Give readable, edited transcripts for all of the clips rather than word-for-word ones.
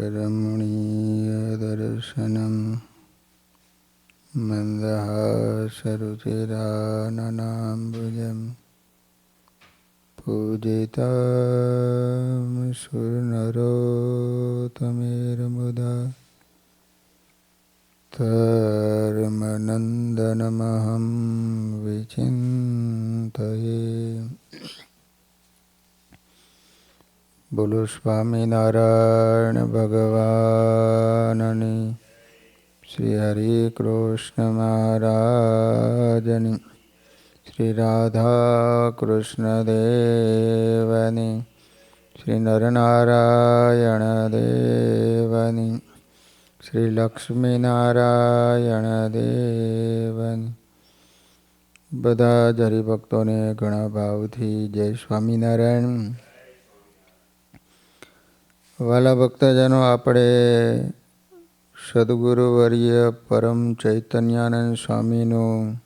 रमणीयदर्शनं मन्दहासरुचिराननाम्बुजं पूजितं सुरनरोत्तमेर्मुदा धर्मनन्दनमहं विचिन्तये। बोलो स्वामीनारायण भगवाननी, श्री हरि कृष्ण महाराजनी, श्री राधा कृष्ण देवनी, श्री नरनारायण देवनी, श्री लक्ष्मी नारायण देवनी। बधा ज हरिभक्तों ने घणा भावथी जय स्वामीनारायण। वाला भक्तजनों, આપણે સદગુરુવર્ય પરમ ચૈતન્યાનંદ સ્વામીનું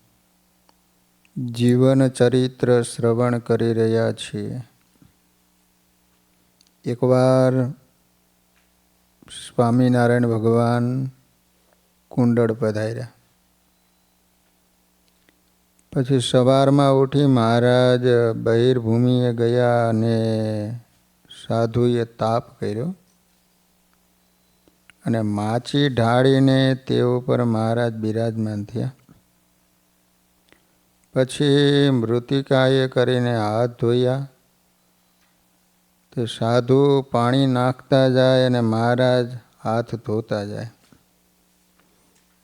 જીવન ચરિત્ર શ્રવણ કરી રહ્યા છીએ. એકવાર સ્વામિનારાયણ ભગવાન કુંડળ પધાર્યા. પછી સવારમાં ઉઠી મહારાજ બહિર્ભૂમિએ ગયા અને સાધુએ તાપ કર્યો અને માચી ઢાળીને તે ઉપર મહારાજ બિરાજમાન થયા. પછી મૃતિકાએ કરીને હાથ ધોયા. તે સાધુ પાણી નાખતા જાય અને મહારાજ હાથ ધોતા જાય.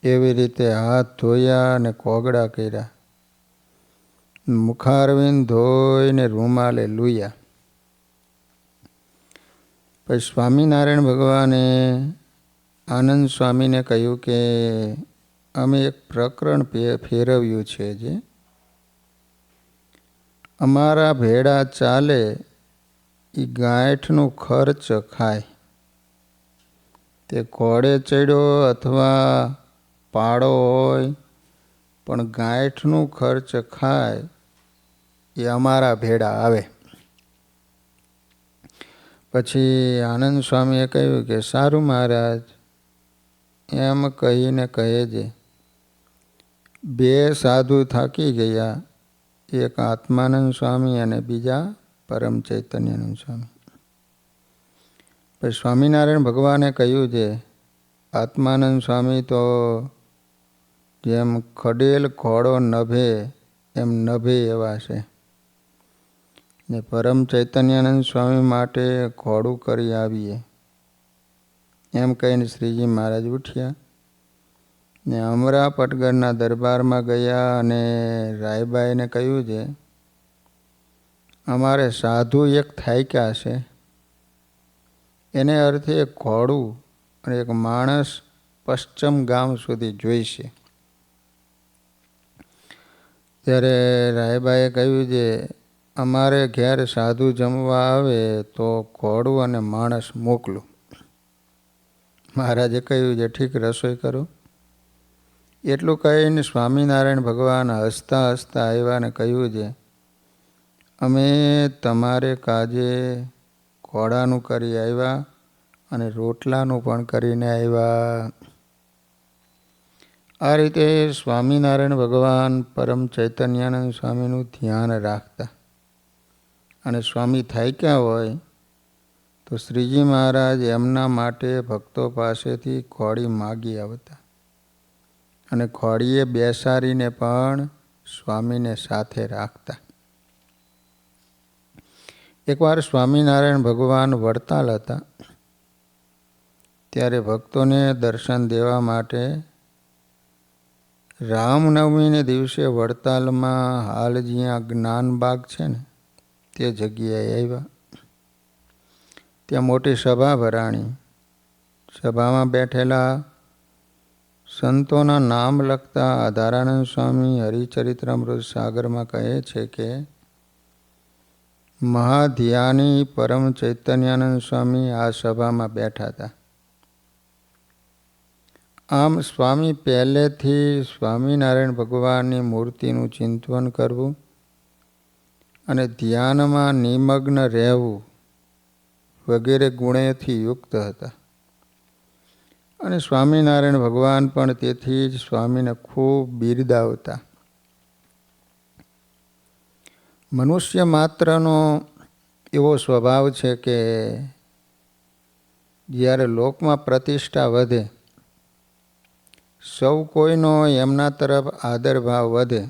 એવી રીતે હાથ ધોયા અને કોગળા કર્યા. મુખારવિંદ ધોઈને રૂમાલે લૂયા. પછી સ્વામિનારાયણ ભગવાને આનંદ સ્વામીને કહ્યું કે અમે એક પ્રકરણ ફેરવ્યું છે. જે અમારા ભેડા ચાલે એ ગાંઠનું ખર્ચ ખાય. તે ઘોડે ચડ્યો અથવા પાડો હોય પણ ગાંઠનું ખર્ચ ખાય એ અમારા ભેડા આવે. પછી આનંદ સ્વામીએ કહ્યું કે સારું મહારાજ, એમ કહીને કહે છે. બે સાધુ થાકી ગયા, એક આત્માનંદ સ્વામી અને બીજા પરમ ચૈતન્યાનંદ સ્વામી. પછી સ્વામિનારાયણ ભગવાને કહ્યું છે, આત્માનંદ સ્વામી તો જેમ ખડેલ ઘોડો નભે એમ નભે એવા છે ને પરમ ચૈતન્યાનંદ સ્વામી માટે ઘોડું કરી આવીએ. એમ કહીને શ્રીજી મહારાજ ઉઠ્યા ને અમરા પટગરના દરબારમાં ગયા અને રાયબાઈને કહ્યું છે, અમારે સાધુ એક થાક્યા છે, એને અર્થે એક ઘોડું અને એક માણસ પશ્ચિમ ગામ સુધી જોઈશે. ત્યારે રાયબાએ કહ્યું છે, અમારે ઘેર સાધુ જમવા આવે તો ઘોડું અને માણસ મોકલું. મહારાજે કહ્યું છે, ઠીક, રસોઈ કરો. એટલું કહીને સ્વામિનારાયણ ભગવાન હસતા હસતા આવ્યા અને કહ્યું છે, અમે તમારે કાજે ઘોડાનું કરી આવ્યા અને રોટલાનું પણ કરીને આવ્યા. આ રીતે સ્વામિનારાયણ ભગવાન પરમ ચૈતન્યાનંદ સ્વામીનું ધ્યાન રાખતા. અને સ્વામી થાક્યા હોય તો શ્રીજી મહારાજ એમના માટે ભક્તો પાસેથી ઘોડી માગી આવતા અને ઘોડીએ બેસાડીને પણ સ્વામીને સાથે રાખતા. એકવાર સ્વામિનારાયણ ભગવાન વડતાલ હતા. ત્યારે ભક્તોને દર્શન દેવા માટે રામનવમીને દિવસે વડતાલમાં હાલ જ્યાં જ્ઞાનબાગ છે ને તે જગ્યાએ આવ્યા. ત્યાં મોટી સભા ભરાણી. સભામાં બેઠેલા સંતોના નામ લખતા આધારાનંદ સ્વામી હરિચરિત્રામૃત સાગરમાં કહે છે કે મહાધ્યાની પરમ ચૈતન્યાનંદ સ્વામી આ સભામાં બેઠા હતા. આમ સ્વામી પહેલેથી સ્વામિનારાયણ ભગવાનની મૂર્તિનું ચિંતન કરવું અને ધ્યાનમાં નિમગ્ન રહેવું વગેરે ગુણેથી યુક્ત હતા. અને સ્વામિનારાયણ ભગવાન પણ તેથી જ સ્વામીને ખૂબ બિરદાવતા. મનુષ્ય માત્રનો એવો સ્વભાવ છે કે જ્યારે લોકમાં પ્રતિષ્ઠા વધે, સૌ કોઈનો એમના તરફ આદરભાવ વધે,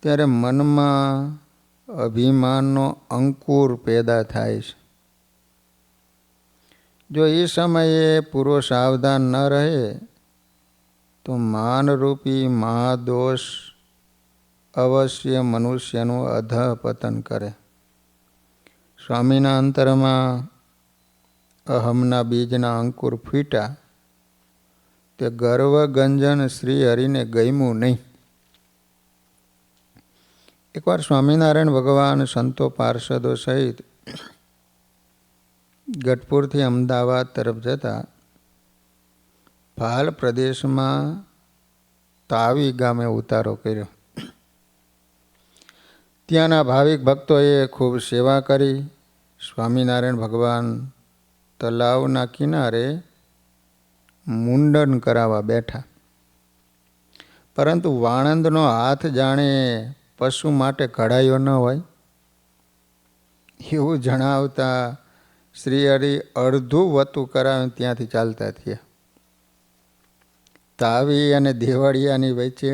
ત્યારે મનમાં અભિમાનનો અંકુર પેદા થાય છે. જો એ સમયે પૂરો સાવધાન ન રહે તો માનરૂપી મહાદોષ અવશ્ય મનુષ્યનું અધઃપતન કરે. સ્વામીના અંતરમાં અહમના બીજના અંકુર ફૂટ્યા તે ગર્વગંજન શ્રી હરિને ગમ્યું નહીં. એકવાર સ્વામિનારાયણ ભગવાન સંતો પાર્ષદો સહિત ગઢપુરથી અમદાવાદ તરફ જતા ભાલ પ્રદેશમાં તાવી ગામે ઉતારો કર્યો. ત્યાંના ભાવિક ભક્તોએ ખૂબ સેવા કરી. સ્વામિનારાયણ ભગવાન તલાવના કિનારે મુંડન કરાવવા બેઠા, પરંતુ વાણંદનો હાથ જાણે પશુ માટે કઢાયો ન હોય એવું જણાવતા શ્રી હરિ અડધું વતું કરાવીને ત્યાંથી ચાલતા થયા. તાવી અને દેવળિયાની વચ્ચે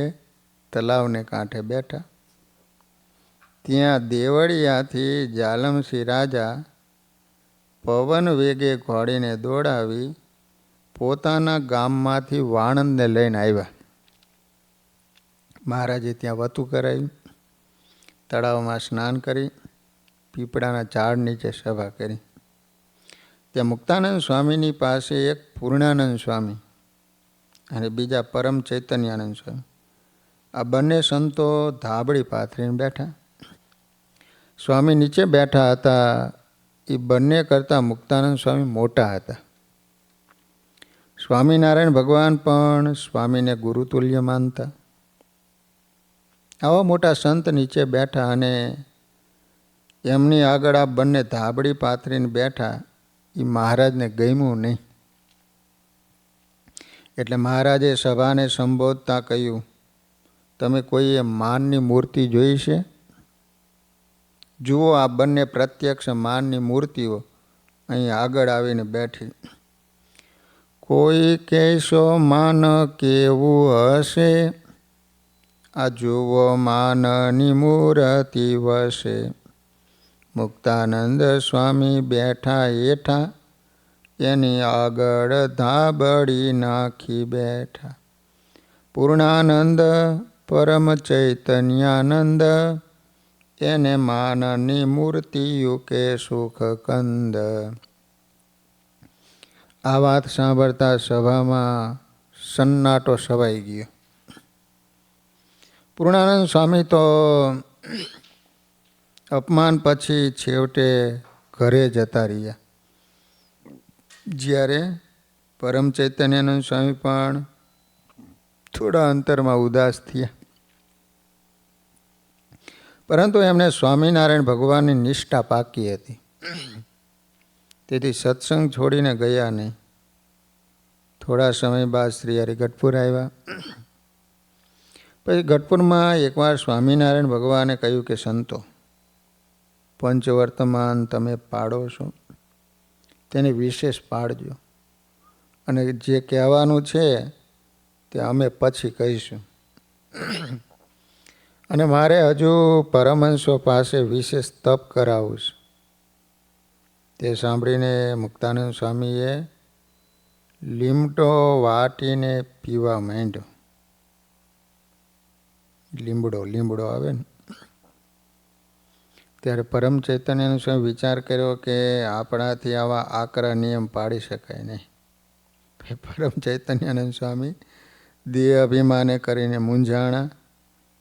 તલાવને કાંઠે બેઠા. ત્યાં દેવળિયાથી જાલમસિંહ રાજા પવન વેગે ઘોડીને દોડાવી પોતાના ગામમાંથી વાણંદને લઈને આવ્યા. મહારાજે ત્યાં વતું કરાવી, તળાવમાં સ્નાન કરી, પીપળાના ઝાડ નીચે સભા કરી. ત્યાં મુક્તાનંદ સ્વામીની પાસે એક પૂર્ણાનંદ સ્વામી અને બીજા પરમ ચૈતન્યાનંદ સ્વામી, આ બંને સંતો ધાબળી પાથરીને બેઠા. સ્વામી નીચે બેઠા હતા. એ બંને કરતાં મુક્તાનંદ સ્વામી મોટા હતા. સ્વામિનારાયણ ભગવાન પણ સ્વામીને ગુરુતુલ્ય માનતા. આવા મોટા સંત નીચે બેઠા અને એમની આગળ આ બંને ધાબળી પાથરીને બેઠા, એ મહારાજને ગમ્યું નહીં. એટલે મહારાજે સભાને સંબોધતા કહ્યું, તમે કોઈએ માનની મૂર્તિ જોઈ છે? જુઓ, આ બંને પ્રત્યક્ષ માનની મૂર્તિઓ અહીં આગળ આવીને બેઠી. કોઈ કહેશો માન કેવું હશે, આ જુઓ માનની મૂર્તિ વસે. મુક્તાનંદ સ્વામી બેઠા હેઠા, એની આગળ ધાબળી નાખી બેઠા. પૂર્ણાનંદ પરમ ચૈતન્યાનંદ, એને માનની મૂર્તિઓ કે સુખ કંદ. આ વાત સાંભળતા સભામાં સન્નાટો છવાઈ ગયો. પૂર્ણાનંદ સ્વામી તો અપમાન પછી છેવટે ઘરે જતા રહ્યા. જ્યારે પરમ ચૈતન્યાનંદ સ્વામી પણ થોડા અંતરમાં ઉદાસ થયા, પરંતુ એમને સ્વામિનારાયણ ભગવાનની નિષ્ઠા પાકી હતી, તેથી સત્સંગ છોડીને ગયા નહીં. થોડા સમય બાદ શ્રી હરિ ગઢપુર આવ્યા. પછી ગઢપુરમાં એકવાર સ્વામિનારાયણ ભગવાને કહ્યું કે સંતો, પંચવર્તમાન તમે પાડો છો, તેને વિશેષ પાડજો, અને જે કહેવાનું છે તે અમે પછી કહીશું. અને મારે હજુ પરમહંસો પાસે વિશેષ તપ કરાવવું છે. તે સાંભળીને મુક્તાનંદ સ્વામીએ લીમડો વાટીને પીવા માંડ્યો. લીમડો આવે ને, ત્યારે પરમ ચૈતન્યનું સ્વામી વિચાર કર્યો કે આપણાથી આવા આકરા નિયમ પાડી શકાય નહીં. પરમ ચૈતન્યાનંદ સ્વામી દેહ અભિમાને કરીને મૂંઝાણા.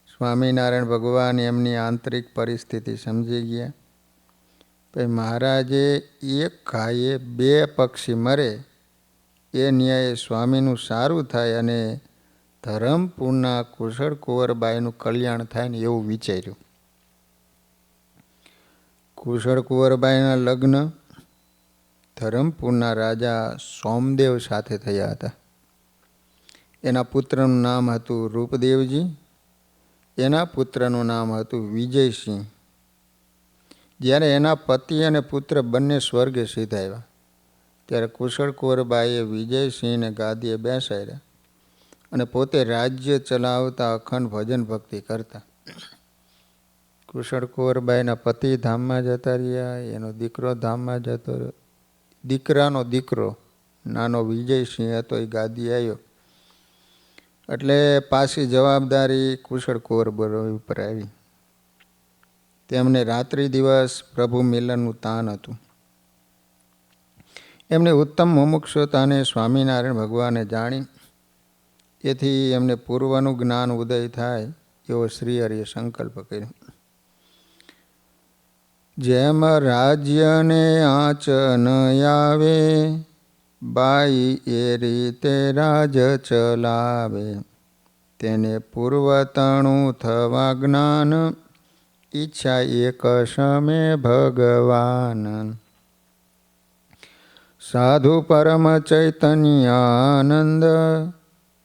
સ્વામિનારાયણ ભગવાન એમની આંતરિક પરિસ્થિતિ સમજી ગયા. પછી મહારાજે એક ઘાયે બે પક્ષી મરે એ ન્યાયે સ્વામીનું સારું થાય અને ધરમપુરના કુશળ કુંવરબાઈનું કલ્યાણ થાય ને એવું વિચાર્યું. કુશળ કુંવરબાઈના લગ્ન ધરમપુરના રાજા સોમદેવ સાથે થયા હતા. એના પુત્રનું નામ હતું રૂપદેવજી, એના પુત્રનું નામ હતું વિજયસિંહ. જ્યારે એના પતિ અને પુત્ર બંને સ્વર્ગે સિધાવ્યા ત્યારે કુશળ કુંવરબાઈએ વિજયસિંહને ગાદીએ બેસાડ્યા અને પોતે રાજ્ય ચલાવતા અખંડ ભજન ભક્તિ કરતા. કુશળ કુંવરબાઈના પતિ ધામમાં જતા રહ્યા, એનો દીકરો ધામમાં જતો રહ્યો. દીકરાનો દીકરો નાનો વિજયસિંહ હતો, એ ગાદી આવ્યો એટલે પાછી જવાબદારી કુશળ કુંવરબાઈ ઉપર આવી. તેમને રાત્રિ દિવસ પ્રભુ મિલનનું તાન હતું. એમની ઉત્તમ મુમુક્ષુતાને સ્વામિનારાયણ ભગવાને જાણી, એથી એમને પૂર્વનું જ્ઞાન ઉદય થાય એવો શ્રી હરિએ સંકલ્પ કર્યો. જેમ રાજ્યને આંચ ન આવે, બાઈ એ રીતે રાજ ચલાવે, તેને પૂર્વતણું થવા જ્ઞાન, ઈચ્છા એક સમે ભગવાન. સાધુ પરમ ચૈતન્ય આનંદ,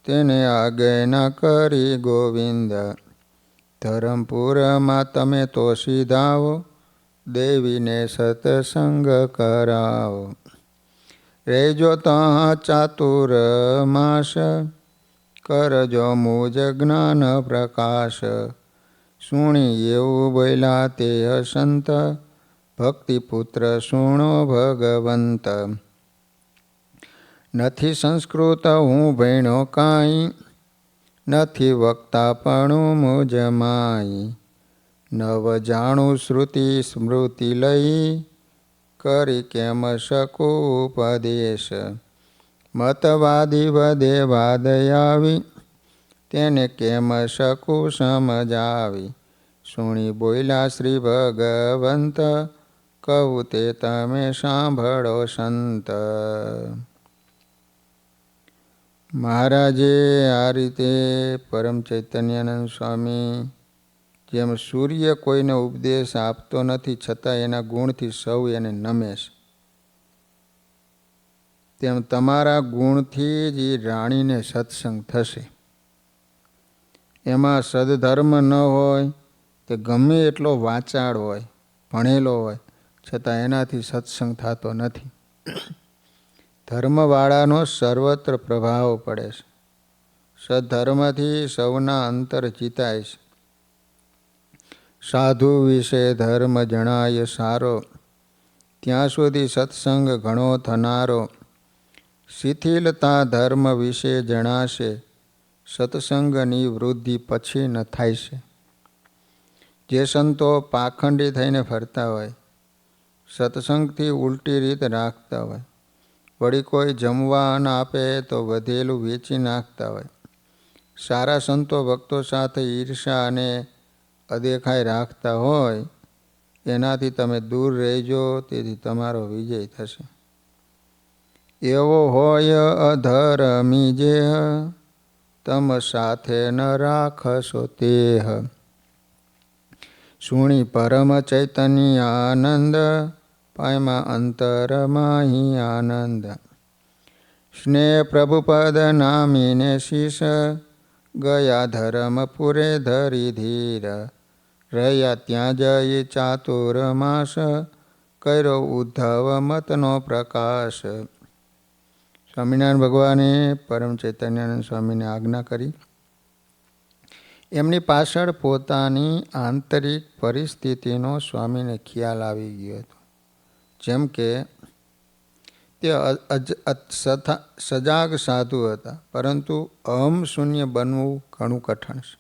તેને આજ્ઞા કરી ગોવિંદ. ધરમપુરમાં તમે તો સીધાવો, દેવીને સત્સંગ કરાવો. રેજો ત્યાં ચાતુર માસ, કરજો મુજ જ્ઞાન પ્રકાશ. સુણી એવું બોલ્યા તે સંત, ભક્તિપુત્ર સુણો ભગવંત. નથી સંસ્કૃત હું ભણ્યો કાંઈ, નથી વક્તાપણું મુજ માઈ. નવ જાણું શ્રુતિ સ્મૃતિ લઈ, કરી કેમ શકું ઉપદેશ. મતવાદી વધે વાદ આવી, તેને કેમ શકું સમજાવી. સુણી બોલ્યા શ્રી ભગવંત, કહું તે તમે સાંભળો સંત. મહારાજે આ રીતે પરમ ચૈતન્યાનંદ સ્વામી જેમ સૂર્ય કોઈને ઉપદેશ આપતો નથી છતાં એના ગુણથી સૌ એને નમે છે, તેમ તમારા ગુણથી જ એ રાણીને સત્સંગ થશે. એમાં સદધર્મ ન હોય તે ગમે એટલો વાચાળ હોય, ભણેલો હોય, છતાં એનાથી સત્સંગ થતો નથી. ધર્મવાળાનો સર્વત્ર પ્રભાવ પડે છે. સદ્ધર્મથી સૌના અંતર જીતાય છે. સાધુ વિશે ધર્મ જણાય સારો, ત્યાં સુધી સત્સંગ ઘણો થનારો. શિથિલતા ધર્મ વિશે જણાશે, સત્સંગની વૃદ્ધિ પછી ન થાય છે. જે સંતો પાખંડી થઈને ફરતા હોય, સત્સંગથી ઉલટી રીત રાખતા હોય, વળી કોઈ જમવા અન્ન આપે તો વધેલું વેચી નાખતા હોય, સારા સંતો ભક્તો સાથે ઈર્ષા અને અદેખાઈ રાખતા હોય, એનાથી તમે દૂર રહેજો, તેથી તમારો વિજય થશે. એવો હોય અધર્મી જેહ, તમ સાથે ન રાખશો તેહ. સુણી પરમ ચૈતન્ય આનંદ, પાયમાં અંતરમાહી આનંદ. સ્નેહ પ્રભુપદ નામીને શીશ, ગયા ધર્મપુરે ધરી ધીર. રહ્યા ત્યાં જઈ ચાતુર માસ, કર્યો ઉદ્ધવ મતનો પ્રકાશ. સ્વામિનારાયણ ભગવાને પરમ ચૈતન્યાનંદ સ્વામીને આજ્ઞા કરી. એમની પાછળ પોતાની આંતરિક પરિસ્થિતિનો સ્વામીને ખ્યાલ આવી ગયો હતો. જેમ કે તે સજાગ સાધુ હતા, પરંતુ અહમ શૂન્ય બનવું ઘણું કઠણ છે.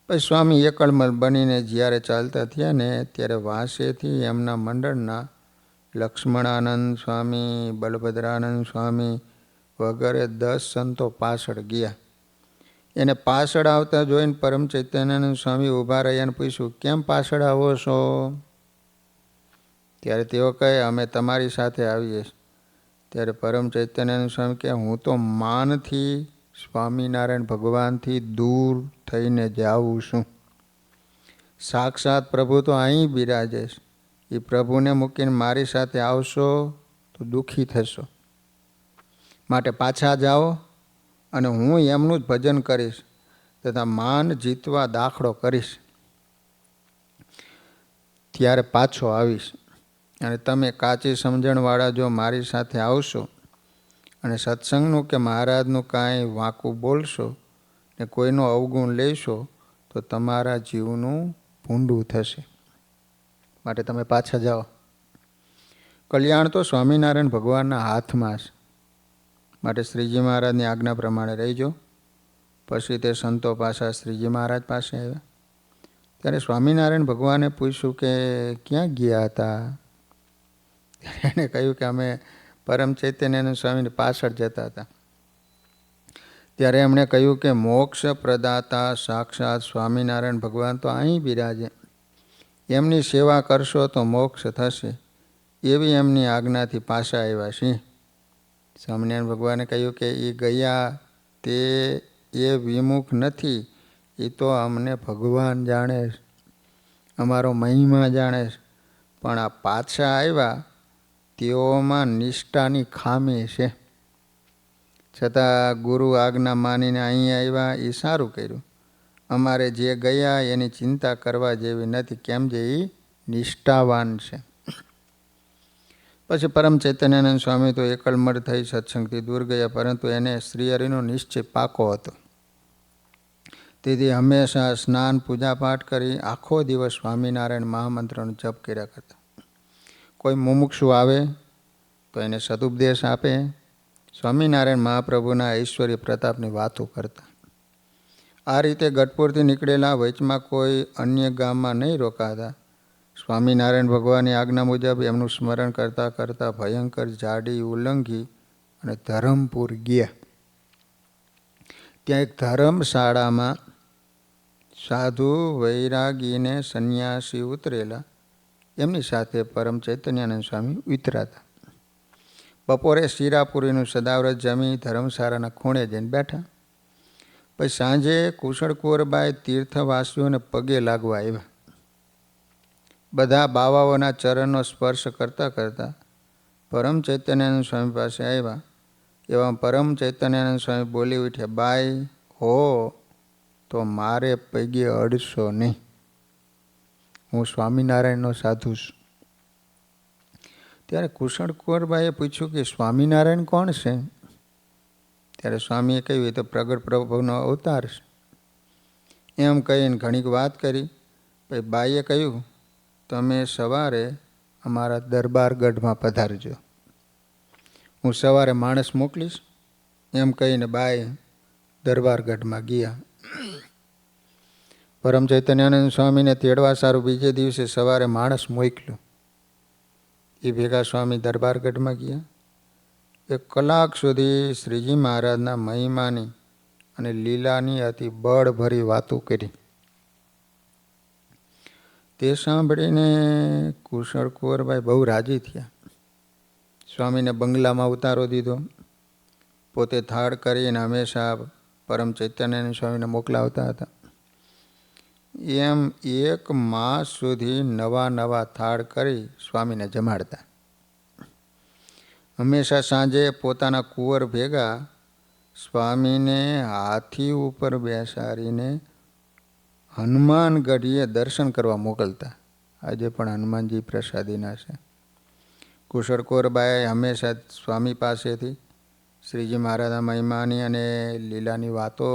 પછી સ્વામી એકલમલ બનીને જ્યારે ચાલતા થયા ને ત્યારે વાંસેથી એમના મંડળના લક્ષ્મણાનંદ સ્વામી, બલભદ્રાનંદ સ્વામી વગેરે 10 સંતો પાછળ ગયા. એને પાછળ આવતા જોઈને પરમ ચૈતન્યાનંદ સ્વામી ઊભા રહ્યા અને પૂછ્યું, કેમ પાછળ આવો છો? ત્યારે તેઓ કહે, અમે તમારી સાથે આવીએ છીએ. ત્યારે પરમ ચૈતન્યાનંદ સ્વામી કહે, હું તો માનથી સ્વામિનારાયણ ભગવાનથી દૂર થઈને જાઉં છું. સાક્ષાત પ્રભુ તો અહીં બિરાજે છે. એ પ્રભુને મૂકીને મારી સાથે આવશો તો દુઃખી થશો. માટે પાછા જાઓ અને હું એમનું જ ભજન કરીશ તથા માન જીતવા દાખલો કરીશ. ત્યારે પાછો આવીશ અને તમે કાચી સમજણવાળા જો મારી સાથે આવશો અને સત્સંગનું કે મહારાજનું કાંઈ વાંકું બોલશો ને કોઈનો અવગુણ લેશો તો તમારા જીવનું ભૂંડું થશે. માટે તમે પાછા જાઓ. કલ્યાણ તો સ્વામિનારાયણ ભગવાનના હાથમાં છે. માટે શ્રીજી મહારાજની આજ્ઞા પ્રમાણે રહીજો. પછી તે સંતો પાછા શ્રીજી મહારાજ પાસે આવ્યા. ત્યારે સ્વામિનારાયણ ભગવાને પૂછ્યું કે ક્યાં ગયા હતા? એને કહ્યું કે અમે પરમ ચૈતન્યાનંદ સ્વામીની પાછળ જતા હતા. ત્યારે એમણે કહ્યું કે મોક્ષ પ્રદાતા સાક્ષાત સ્વામિનારાયણ ભગવાન તો અહીં બિરાજે, એમની સેવા કરશો તો મોક્ષ થશે, એવી એમની આજ્ઞાથી પાછા આવ્યા છીએ. સ્વામિનારાયણ ભગવાને કહ્યું કે એ ગયા તે એ વિમુખ નથી, એ તો અમને ભગવાન જાણે, અમારો મહિમા જાણે, પણ આ પાછા આવ્યા તેઓમાં નિષ્ઠાની ખામી છે. છતાં ગુરુ આજ્ઞા માનીને અહીં આવ્યા એ સારું કર્યું. અમારે જે ગયા એની ચિંતા કરવા જેવી નથી, કેમ જે એ નિષ્ઠાવાન છે. પછી પરમ ચૈતન્યાનંદ સ્વામી તો એકલમડ થઈ સત્સંગથી દૂર ગયા, પરંતુ એને શ્રીહરિનો નિશ્ચય પાકો હતો. તેથી હંમેશા સ્નાન પૂજાપાઠ કરી આખો દિવસ સ્વામિનારાયણ મહામંત્રનો જપ કર્યા કરતા. કોઈ મુમુક્ષુ આવે તો એને સદુપદેશ આપે. સ્વામિનારાયણ મહાપ્રભુના ઐશ્વર્ય પ્રતાપની વાતો કરતા. આ રીતે ગઢપુરથી નીકળેલા વચમાં કોઈ અન્ય ગામમાં નહીં રોકાતા. સ્વામિનારાયણ ભગવાનની આજ્ઞા મુજબ એમનું સ્મરણ કરતાં કરતાં ભયંકર જાડી ઉલ્લંઘી અને ધરમપુર ગયા. ત્યાં એક ધર્મશાળામાં સાધુ વૈરાગીને સંન્યાસી ઉતરેલા, એમની સાથે પરમ ચૈતન્યાનંદ સ્વામી ઉતરાતા. બપોરે શિરાપુરીનું સદાવ્રત જમી ધર્મશાળાના ખૂણે જઈને બેઠા. પછી સાંજે કુશળકુંવરબાઈ તીર્થવાસીઓને પગે લાગવા આવ્યા. બધા બાવાઓના ચરણનો સ્પર્શ કરતાં કરતાં પરમ ચૈતન્યાનંદ સ્વામી પાસે આવ્યા. એવા પરમ ચૈતન્યાનંદ સ્વામી બોલી ઉઠ્યા, બાઈ હો તો મારે પગે અડશો નહીં, હું સ્વામિનારાયણનો સાધુ છું. ત્યારે કુશળકુંવરબાઈએ પૂછ્યું કે સ્વામિનારાયણ કોણ છે? ત્યારે સ્વામીએ કહ્યું, એ તો પ્રગટ પ્રભુનો અવતાર છે. એમ કહીને ઘણીક વાત કરી. પછી બાઈએ કહ્યું, તમે સવારે અમારા દરબારગઢમાં પધારજો, હું સવારે માણસ મોકલીશ. એમ કહીને બાઈ દરબારગઢમાં ગયા. પરમ ચૈતન્યાનંદ સ્વામીને તેડવા સારું બીજે દિવસે સવારે માણસ મોકલ્યો. એ ભેગા સ્વામી દરબારગઢમાં ગયા. 1 કલાક સુધી શ્રીજી મહારાજના મહિમાની અને લીલાની અતિ બળભરી વાતો કરી. તે સાંભળીને કુશળકુંવરબાઈ બહુ રાજી થયા. સ્વામીને બંગલામાં ઉતારો દીધો. પોતે થાળ કરીને હંમેશા પરમ ચૈતન્યાનંદ સ્વામીને મોકલાવતા હતા. એમ 1 માસ સુધી નવા નવા થાળ કરી સ્વામીને જમાડતા. હંમેશા સાંજે પોતાના કુંવર ભેગા સ્વામીને હાથી ઉપર બેસાડીને હનુમાનગઢીએ દર્શન કરવા મોકલતા. આજે પણ હનુમાનજી પ્રસાદીના છે. કુશળકુંવરબાઈ હંમેશા સ્વામી પાસેથી શ્રીજી મહારાજના મહિમાની અને લીલાની વાતો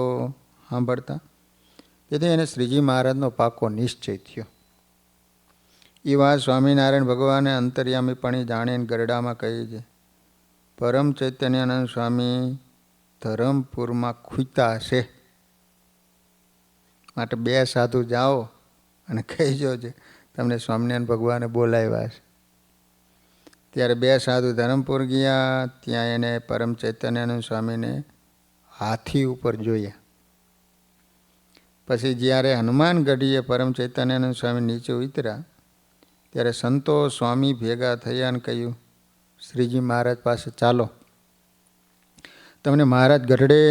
સાંભળતા. તેથી એને શ્રીજી મહારાજનો પાકો નિશ્ચય થયો. એ વાત સ્વામિનારાયણ ભગવાને અંતર્યામીપણી જાણીને ગરડામાં કહી છે. પરમ ચૈતન્યાનંદ સ્વામી ધરમપુરમાં ખૂતા છે, માટે 2 સાધુ જાઓ અને કહીજો છે તમને સ્વામિનારાયણ ભગવાને બોલાવ્યા છે. ત્યારે 2 સાધુ ધરમપુર ગયા. ત્યાં એને પરમ ચૈતન્યાનંદ સ્વામીને હાથી ઉપર જોયા. પછી જ્યારે હનુમાનગઢીએ પરમ ચૈતન્યાનંદ સ્વામી નીચે ઉતર્યા ત્યારે સંતો સ્વામી ભેગા થયા અને કહ્યું, શ્રીજી મહારાજ પાસે ચાલો, તમને મહારાજ ગઢડે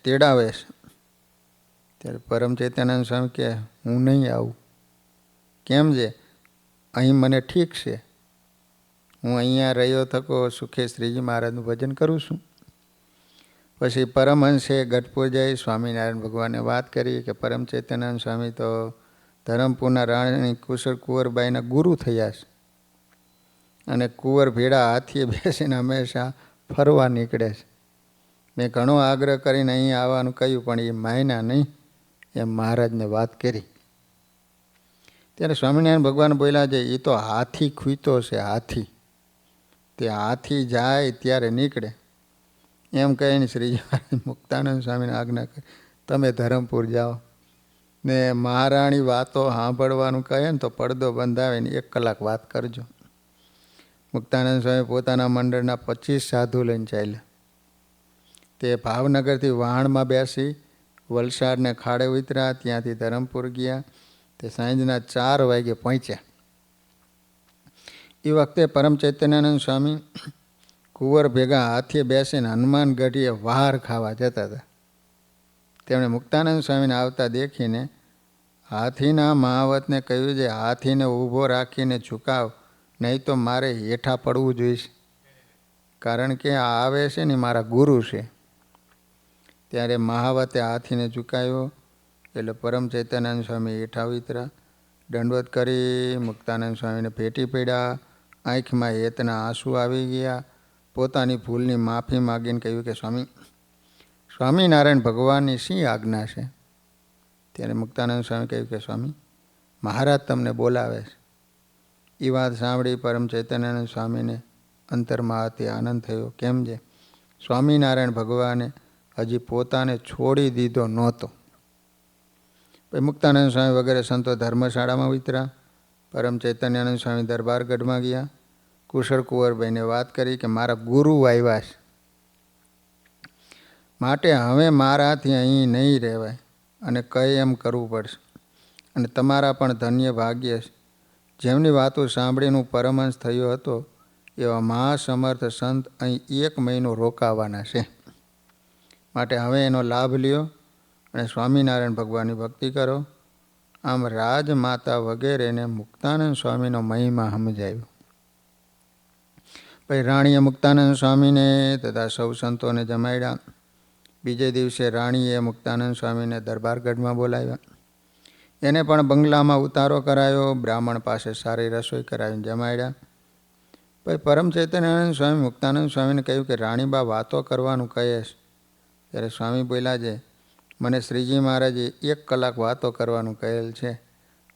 તેડાવે છે. ત્યારે પરમ ચૈતન્યાનંદ સ્વામી કહે, હું નહીં આવું. કેમ છે? અહીં મને ઠીક છે, હું અહીંયા રહ્યો થકો સુખે શ્રીજી મહારાજનું ભજન કરું છું. પછી પરમહંસે ગઢપુર જઈ સ્વામિનારાયણ ભગવાનને વાત કરી કે પરમ ચૈતન્યાનંદ સ્વામી તો ધરમપુરના રાણી કુશળ કુંવરબાઈના ગુરુ થયા છે અને કુંવર ભેળા હાથીએ બેસીને હંમેશા ફરવા નીકળે છે. મેં ઘણો આગ્રહ કરીને અહીં આવવાનું કહ્યું પણ એ માયના નહીં એમ મહારાજને વાત કરી. ત્યારે સ્વામિનારાયણ ભગવાન બોલ્યા છે એ તો હાથી ખૂંચતો છે, હાથી તે હાથી જાય ત્યારે નીકળે એમ કહીને શ્રીજી મહારાજ મુક્તાનંદ સ્વામીને આજ્ઞા કરી તમે ધરમપુર જાઓ ને મહારાણી વાતો સાંભળવાનું કહે ને તો પડદો બંધાવીને 1 કલાક વાત કરજો. મુક્તાનંદ સ્વામી પોતાના મંડળના 25 સાધુ લઈને ચાલ્યા. તે ભાવનગરથી વાહણમાં બેસી વલસાડને ખાડે ઉતર્યા, ત્યાંથી ધરમપુર ગયા. તે સાંજના 4 વાગે પહોંચ્યા. એ વખતે પરમ ચૈતન્યાનંદ સ્વામી કુંવર ભેગા હાથીએ બેસીને હનુમાનગઢીએ વહાર ખાવા જતા હતા. તેમણે મુક્તાનંદ સ્વામીને આવતા દેખીને હાથીના મહાવતને કહ્યું છે હાથીને ઊભો રાખીને ઝુકાવ, નહીં તો મારે હેઠા પડવું જોઈશે, કારણ કે આ આવે છે ને મારા ગુરુ છે. ત્યારે મહાવતે હાથીને ઝુકાવ્યો એટલે પરમ ચૈતન્યાનંદ સ્વામી હેઠા ઉતર્યા. દંડવત કરી મુક્તાનંદ સ્વામીને ભેટી પડ્યા. આંખમાં હેતના આંસુ આવી ગયા. પોતાની ભૂલની માફી માગીને કહ્યું કે સ્વામિનારાયણ ભગવાનની શી આજ્ઞા છે? ત્યારે મુક્તાનંદ સ્વામી કહ્યું કે સ્વામી મહારાજ તમને બોલાવે છે. એ વાત સાંભળી પરમ ચૈતન્યાનંદ સ્વામીને અંતરમાં અતિ આનંદ થયો. કેમ છે સ્વામિનારાયણ ભગવાને હજી પોતાને છોડી દીધો નહોતો. પછી મુક્તાનંદ સ્વામી વગેરે સંતો ધર્મશાળામાં ઉતર્યા. પરમ ચૈતન્યાનંદ સ્વામી દરબારગઢમાં ગયા. કુશળ કુંવરબાઈને વાત કરી કે મારા ગુરુ આવ્યા છે, માટે હવે મારાથી અહીં નહીં રહેવાય અને કહે એમ કરવું પડશે. અને તમારા પણ ધન્ય ભાગ્ય છે. જેમની વાતો સાંભળીને હું પરમહંસ થયો હતો એવા મહાસમર્થ સંત અહીં 1 મહિનો રોકાવાના છે. માટે હવે એનો લાભ લ્યો અને સ્વામિનારાયણ ભગવાનની ભક્તિ કરો. આમ રાજમાતા વગેરેને મુક્તાનંદ સ્વામીનો મહિમા સમજાવ્યો. પછી રાણીએ મુક્તાનંદ સ્વામીને તથા સૌ સંતોને જમાડ્યા. બીજે દિવસે રાણીએ મુક્તાનંદ સ્વામીને દરબારગઢમાં બોલાવ્યા. એને પણ બંગલામાં ઉતારો કરાયો. બ્રાહ્મણ પાસે સારી રસોઈ કરાવીને જમાડ્યા. પછી પરમ ચૈતન્યાનંદ સ્વામી મુક્તાનંદ સ્વામીને કહ્યું કે રાણીબા વાતો કરવાનું કહે છે. ત્યારે સ્વામી બોલ્યા છે મને શ્રીજી મહારાજે 1 કલાક વાતો કરવાનું કહેલ છે,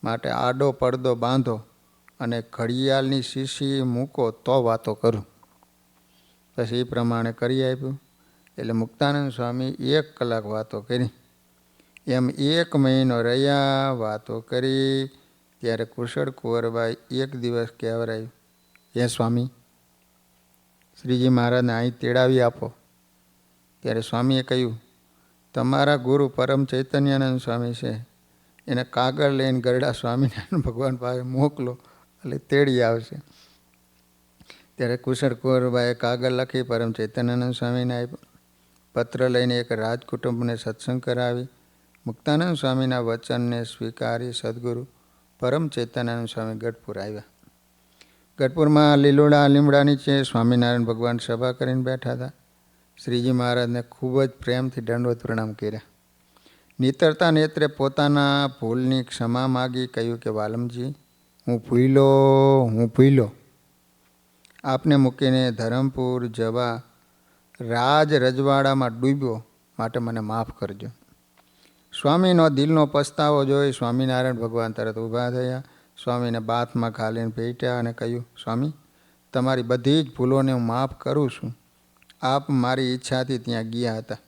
માટે આડો પડદો બાંધો અને ઘડિયાળની શીશી મૂકો તો વાતો કરું. પછી એ પ્રમાણે કરી આપ્યું. એટલે મુક્તાનંદ સ્વામી 1 કલાક વાતો કરી. એમ 1 મહિનો રહ્યા વાતો કરી. ત્યારે કુશળ કુંવરબાઈ 1 દિવસ કહેવરાયું, હે સ્વામી શ્રીજી મહારાજને અહીં તેડાવી આપો. ત્યારે સ્વામીએ કહ્યું તમારા ગુરુ પરમ ચૈતન્યાનંદ સ્વામી છે, એને કાગળ લઈને ગરડા સ્વામિનારાયણ ભગવાન પાસે મોકલો એટલે તેડી આવશે. ત્યારે કુશળ કુંવરબાઈએ કાગળ લખી પરમ ચૈતન્યાનંદ સ્વામીને આપ્યો. પત્ર લઈને એક રાજકુટુંબને સત્સંગ કરાવી મુક્તાનંદ સ્વામીના વચનને સ્વીકારી સદગુરુ પરમ ચૈતન્યાનંદ સ્વામી ગઢપુર આવ્યા. ગઢપુરમાં લીમડા નીચે સ્વામિનારાયણ ભગવાન સભા કરીને બેઠા હતા. શ્રીજી મહારાજને ખૂબ જ પ્રેમથી દંડવત પ્રણામ કર્યા. નીતરતા નેત્રે પોતાના ભૂલની ક્ષમા માગી કહ્યું કે વાલમજી હું ભૂલો. આપને મૂકીને ધરમપુર જવા રાજ રજવાડામાં ડૂબ્યો, માટે મને માફ કરજો. સ્વામીનો દિલનો પસ્તાવો જોઈ સ્વામિનારાયણ ભગવાન તરત ઊભા થયા. સ્વામીને બાથમાં ઘાલીને ભેટ્યા અને કહ્યું સ્વામી તમારી બધી જ ભૂલોને હું માફ કરું છું. આપ મારી ઈચ્છાથી ત્યાં ગયા હતા.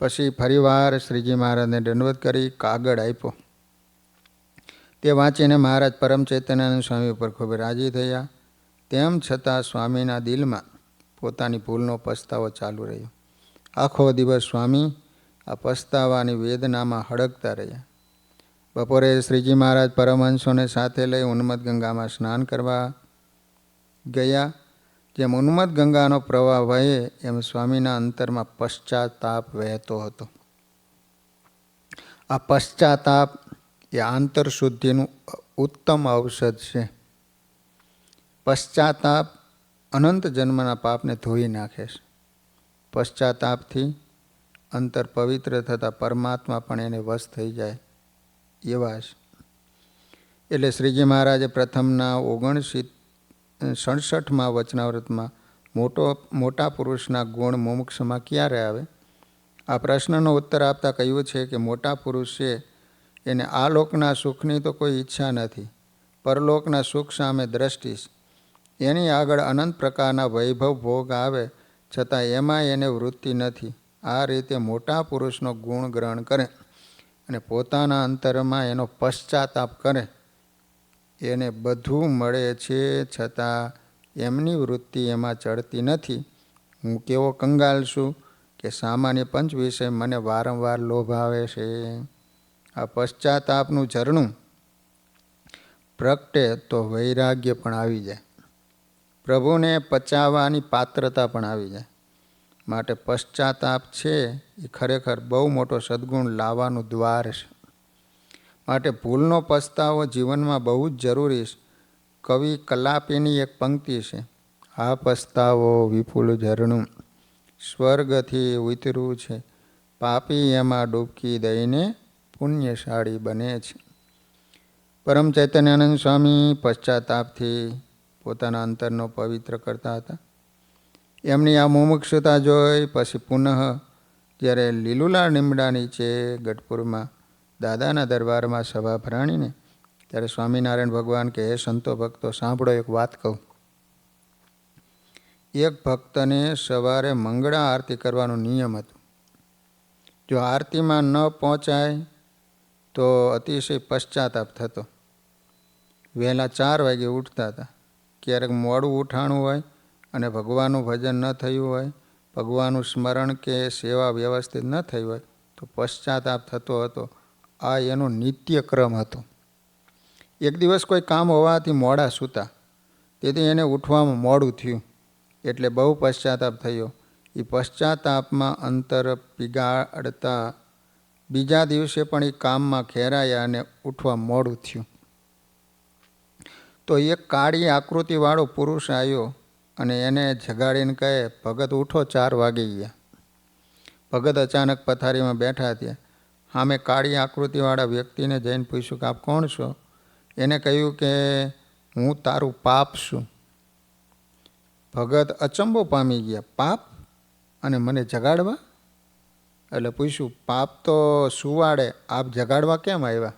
પછી ફરીવાર શ્રીજી મહારાજને દંડવત કરી કાગળ આપ્યો. તે વાંચીને મહારાજ પરમ ચૈતન્યાનંદ સ્વામી ઉપર ખૂબ રાજી થયા. તેમ છતાં સ્વામીના દિલમાં પોતાની ભૂલનો પસ્તાવો ચાલુ રહ્યો. આખો દિવસ સ્વામી આ પસ્તાવાની વેદનામાં હડકતા રહ્યા. બપોરે શ્રીજી મહારાજ પરમહંસોને સાથે લઈ ઉન્મત્ત ગંગામાં સ્નાન કરવા ગયા. જેમ ઉન્મત્ત ગંગાનો પ્રવાહ વહે એમ સ્વામીના અંતરમાં પશ્ચાતાપ વહેતો હતો. આ પશ્ચાતાપ એ આંતરશુદ્ધિનું ઉત્તમ ઔષધ છે. પશ્ચાતાપ અનંત જન્મના પાપને ધોઈ નાખે છે. પશ્ચાતાપથી અંતર પવિત્ર થતાં પરમાત્મા પણ એને વશ થઈ જાય એવા છે. એટલે શ્રીજી મહારાજે પ્રથમના 67મા વચનાવ્રતમાં મોટા પુરુષના ગુણ મુમુક્ષમાં ક્યારે આવે આ પ્રશ્નનો ઉત્તર આપતા કહ્યું છે કે મોટા પુરુષ છે એને આ લોકના સુખની તો કોઈ ઈચ્છા નથી, પરલોકના સુખ સામે દ્રષ્ટિ છે. એની આગળ અનંત પ્રકારના વૈભવ ભોગ આવે છતાં એમાં એને વૃત્તિ નથી. આ રીતે મોટા પુરુષનો ગુણ ગ્રહણ કરે અને પોતાના અંતરમાં એનો પશ્ચાતાપ કરે. એને બધું મળે છે છતાં એમની વૃત્તિ એમાં ચડતી નથી. હું કેવો કંગાલ છું કે સામાન્ય પંચ વિશે મને વારંવાર લોભ આવે છે. આ પશ્ચાતાપનું ઝરણું પ્રગટે તો વૈરાગ્ય પણ આવી જાય, પ્રભુને પચાવવાની પાત્રતા પણ આવી જાય. માટે પશ્ચાતાપ છે એ ખરેખર બહુ મોટો સદ્ગુણ લાવવાનું દ્વાર છે. માટે ભૂલનો પસ્તાવો જીવનમાં બહુ જ જરૂરી છે. કવિ કલાપીની એક પંક્તિ છે, આ પસ્તાવો વિપુલ ઝરણું સ્વર્ગથી ઉતર્યું છે, પાપી એમાં ડૂબકી દઈને પુણ્યશાળી બને છે. પરમ ચૈતન્યાનંદ સ્વામી પશ્ચાતાપથી પોતાના અંતરનો પવિત્ર કરતા હતા. એમની આ મુમુક્ષુતા જોઈ પછી પુનઃ જ્યારે લીલુલા લીમડા નીચે ગઢપુરમાં દાદાના દરબારમાં સભા ભરાણીને ત્યારે સ્વામિનારાયણ ભગવાન કે હે સંતો ભક્તો સાંભળો, એક વાત કહું. એક ભક્તને સવારે મંગળા આરતી કરવાનો નિયમ હતો. જો આરતીમાં ન પહોંચાય તો અતિશય પશ્ચાતાપ થતો. વહેલા 4 વાગે ઉઠતા હતા. ક્યારેક મોડું ઉઠાણું હોય અને ભગવાનનું ભજન ન થયું હોય, ભગવાનનું સ્મરણ કે સેવા વ્યવસ્થિત ન થઈ હોય તો પશ્ચાતાપ થતો હતો. આ એનો નિત્ય ક્રમ હતો. એક દિવસ કોઈ કામ હોવાથી મોડા સૂતા, તેથી એને ઉઠવામાં મોડું થયું એટલે બહુ પશ્ચાતાપ થયો. એ પશ્ચાતાપમાં અંતર પીગાડતા બીજા દિવસે પણ એ કામમાં ખેરાયા અને ઉઠવા મોડું થયું. તો એક કાળી આકૃતિવાળો પુરુષ આવ્યો અને એને જગાડીને કહે, ભગત ઉઠો, 4 વાગી ગયા. ભગત અચાનક પથારીમાં બેઠા ત્યાં સામે કાળી આકૃતિવાળા વ્યક્તિને જઈને પૂછ્યું કે આપ કોણ છો? એને કહ્યું કે હું તારું પાપ છું. ભગત અચંબો પામી ગયા, પાપ અને મને જગાડવા? એટલે પૂછ્યું, પાપ તો સુવાડે, આપ જગાડવા કેમ આવ્યા?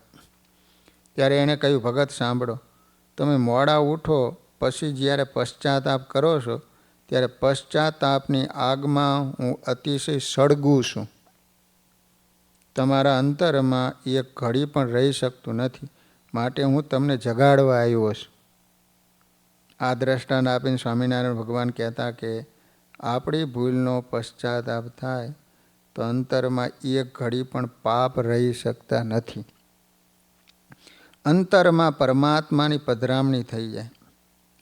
ત્યારે એણે કહ્યું, ભગત સાંભળો, તમે મોડા ઉઠો પછી જ્યારે પશ્ચાતાપ કરો છો ત્યારે પશ્ચાતાપની આગમાં હું અતિશય સળગું છું. તમારા અંતરમાં એક ઘડી પણ રહી શકતું નથી, માટે હું તમને જગાડવા આવ્યો છું. આ દ્રષ્ટાંત આપીને સ્વામિનારાયણ ભગવાન કહેતા કે આપણી ભૂલનો પશ્ચાતાપ થાય તો અંતરમાં એક ઘડી પણ પાપ રહી શકતા નથી. અંતરમાં પરમાત્માની પધરામણી થઈ જાય.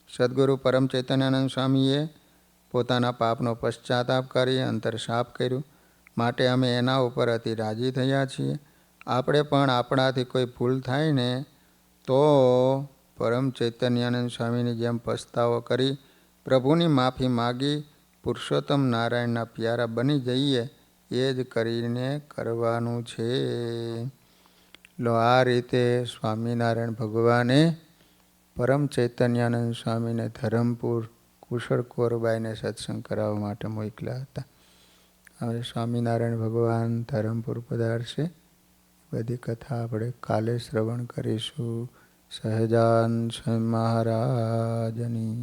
સદગુરુ પરમ ચૈતન્યાનંદ સ્વામીએ પોતાના પાપનો પશ્ચાતાપ કરી અંતર સાફ કર્યું. માટે અમે એના ઉપર અતિ રાજી થયા છીએ. આપણે પણ આપણાથી કોઈ ભૂલ થાય ને તો પરમ ચૈતન્યાનંદ સ્વામીની જેમ પસ્તાવો કરી પ્રભુની માફી માગી પુરુષોત્તમ નારાયણના પ્યારા બની જઈએ, એ જ કરીને કરવાનું છે. લો આ રીતે સ્વામિનારાયણ ભગવાને પરમ ચૈતન્યાનંદ સ્વામીને ધરમપુર કુશળ કોરબાઈને સત્સંગ કરાવવા માટે મોકલ્યા હતા. હવે સ્વામિનારાયણ ભગવાન ધરમપુર પધારશે. બધી કથા આપણે કાલે શ્રવણ કરીશું. સહજાન સ્વામી મહારાજની